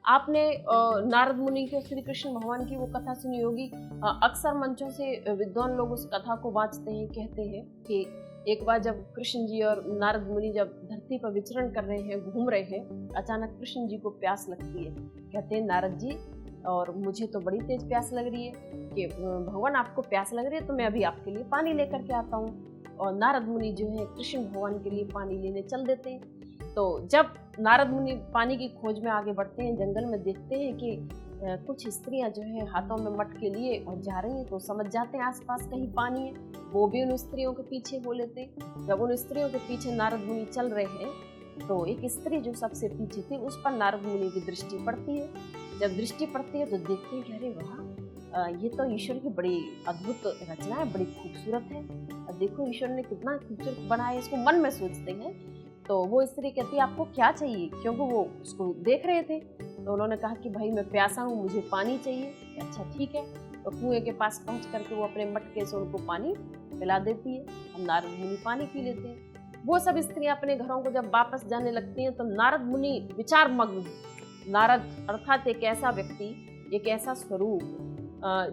आपने नारद मुनि के श्री कृष्ण भगवान की वो कथा सुनी होगी। अक्सर मंचों से विद्वान लोग उस कथा को वाचते हैं, कहते हैं कि एक बार जब कृष्ण जी और नारद मुनि जब धरती पर विचरण कर रहे हैं, घूम रहे हैं, अचानक कृष्ण जी को प्यास लगती है। कहते हैं नारद जी, और मुझे तो बड़ी तेज प्यास लग रही है कि भगवान आपको प्यास लग रही है तो मैं अभी आपके लिए पानी लेकर के आता हूँ। और नारद मुनि जो है कृष्ण भगवान के लिए पानी लेने चल देते हैं। तो जब नारद मुनि पानी की खोज में आगे बढ़ते हैं, जंगल में देखते हैं कि कुछ स्त्रियां जो है हाथों में मटके लिए और जा रही हैं, तो समझ जाते हैं आसपास कहीं पानी है। वो भी उन स्त्रियों के पीछे हो लेते हैं। जब उन स्त्रियों के पीछे नारद मुनि चल रहे हैं तो एक स्त्री जो सबसे पीछे थी उस पर नारद मुनि की दृष्टि पड़ती है। जब दृष्टि पड़ती है तो देखते हैं कि अरे वाह, ये तो ईश्वर की बड़ी अद्भुत रचना है, बड़ी खूबसूरत है। देखो ईश्वर ने कितना खूबसूरत बनाया, इसको मन में सोचते हैं। तो वो स्त्री कहती है आपको क्या चाहिए, क्योंकि वो उसको देख रहे थे। तो उन्होंने कहा कि भाई मैं प्यासा हूँ, मुझे पानी चाहिए। अच्छा ठीक है। तो कुएं के पास पहुंच करके वो अपने मटके से उनको पानी पिला देती है। हम नारद मुनि पानी पी लेते हैं। वो सब स्त्रियां अपने घरों को जब वापस जाने लगती हैं तो नारद मुनि विचार मग्न। नारद अर्थात एक ऐसा व्यक्ति, एक ऐसा स्वरूप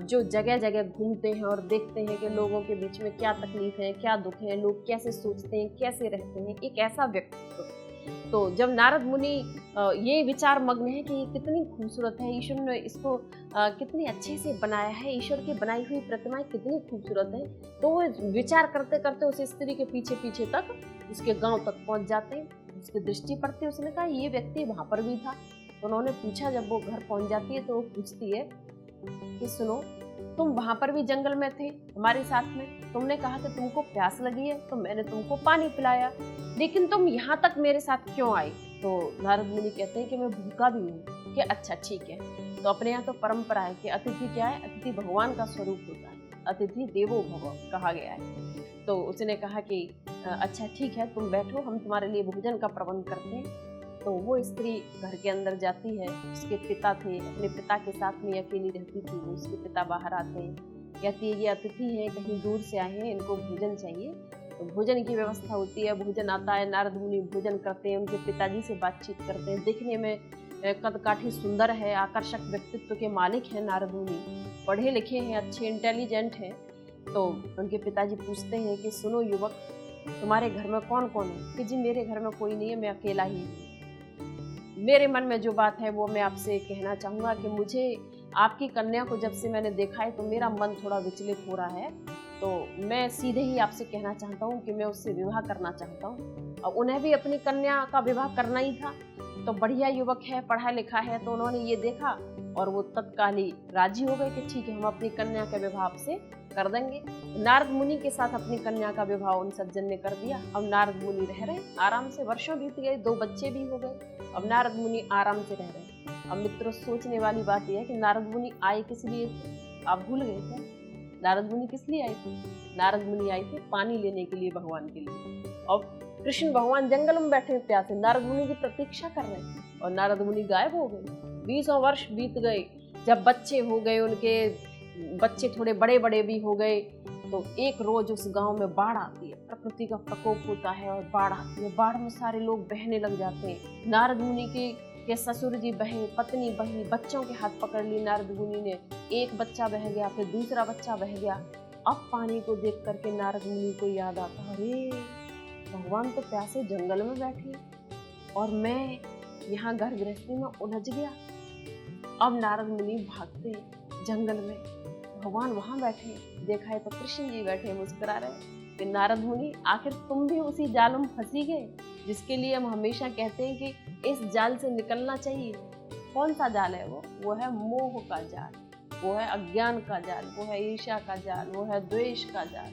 जो जगह जगह घूमते हैं और देखते हैं कि लोगों के बीच में क्या तकलीफ है, क्या दुख है, लोग कैसे सोचते हैं, कैसे रहते हैं, एक ऐसा व्यक्तित्व। तो जब नारद मुनि ये विचार मग्न है कि ये कितनी खूबसूरत है, ईश्वर ने इसको कितनी अच्छे से बनाया है, ईश्वर की बनाई हुई प्रतिमाएं कितनी खूबसूरत है, तो वो विचार करते करते उस स्त्री के पीछे पीछे तक उसके गांव तक पहुंच जाते हैं। उसकी दृष्टि पड़ती है, उसने कहा ये व्यक्ति वहां पर भी था। तो उन्होंने पूछा, जब वो घर पहुंच जाती है तो वो पूछती है कि सुनो, तुम वहां पर भी जंगल में थे हमारे साथ में, तुमने कहा कि तुमको प्यास लगी है तो मैंने तुमको पानी पिलाया, लेकिन तुम यहाँ तक मेरे साथ क्यों आई? तो नारद मुनि कहते हैं कि मैं भूखा भी हूँ। कि अच्छा ठीक है। तो अपने यहाँ तो परंपरा है कि अतिथि क्या है, अतिथि भगवान का स्वरूप होता है, अतिथि देवो भव कहा गया है। तो उसने कहा कि अच्छा ठीक है, तुम बैठो, हम तुम्हारे लिए भोजन का प्रबंध करते हैं। तो वो स्त्री घर के अंदर जाती है। उसके पिता थे, अपने पिता के साथ में अकेली रहती थी। उसके पिता बाहर आते हैं, कहती है ये अतिथि हैं, कहीं दूर से आए हैं, इनको भोजन चाहिए। तो भोजन की व्यवस्था होती है, भोजन आता है, नारद मुनि भोजन करते हैं, उनके पिताजी से बातचीत करते हैं। देखने में कदकाठी सुंदर है, आकर्षक व्यक्तित्व के मालिक हैं नारद मुनि, पढ़े लिखे हैं, अच्छे इंटेलिजेंट हैं। तो उनके पिताजी पूछते हैं कि सुनो युवक, तुम्हारे घर में कौन कौन है? कि जी मेरे घर में कोई नहीं है, मैं अकेला ही हूँ। मेरे मन में जो बात है वो मैं आपसे कहना चाहूँगा कि मुझे आपकी कन्या को जब से मैंने देखा है तो मेरा मन थोड़ा विचलित हो रहा है। तो मैं सीधे ही आपसे कहना चाहता हूँ कि मैं उससे विवाह करना चाहता हूँ। और उन्हें भी अपनी कन्या का विवाह करना ही था। तो बढ़िया युवक है, पढ़ा लिखा है, तो उन्होंने ये देखा और वो तत्काल ही राजी हो गए कि ठीक है, हम अपनी कन्या का विवाह आपसे कर देंगे। नारद मुनि के साथ अपनी कन्या का विवाह उन सज्जन ने कर दिया। अब नारद मुनि रह रहे आराम से, वर्षों बीत गए, 2 बच्चे भी हो गए। अब नारद मुनि आराम से रह रहे। अब मित्रों, सोचने वाली बात यह है कि नारद मुनि आए किस लिए थे? आप भूल गए थे? नारद मुनि किस लिए आए थे? नारद मुनि आए थे पानी लेने के लिए, भगवान के लिए। और कृष्ण भगवान जंगल में बैठे प्यासे नारद मुनि की प्रतीक्षा कर रहे थे और नारद मुनि गायब हो गए। 20 वर्ष बीत गए। जब बच्चे हो गए, उनके बच्चे थोड़े बड़े बड़े भी हो गए, तो एक रोज उस गांव में बाढ़ आती है, प्रकृति का प्रकोप होता है और बाढ़ आती है। बाढ़ में सारे लोग बहने लग जाते हैं। नारद मुनि के ससुर जी बहे, पत्नी बही, बच्चों के हाथ पकड़ ली नारद मुनि ने। एक बच्चा बह गया, फिर दूसरा बच्चा बह गया। अब पानी को देख करके नारद मुनि को याद आता, अरे भगवान तो प्यासे जंगल में बैठे और मैं यहाँ घर गृहस्थी में उलझ गया। अब नारद मुनि भागते जंगल में, भगवान वहां बैठे, देखा है तो कृष्ण जी बैठे मुस्कुरा रहे। कि नारद मुनि, आखिर तुम भी उसी जाल में फंसी गए जिसके लिए हम हमेशा कहते हैं कि इस जाल से निकलना चाहिए। कौन सा जाल है वो है मोह का जाल, वो है अज्ञान का जाल, वो है ईर्ष्या का जाल, वो है द्वेष का जाल।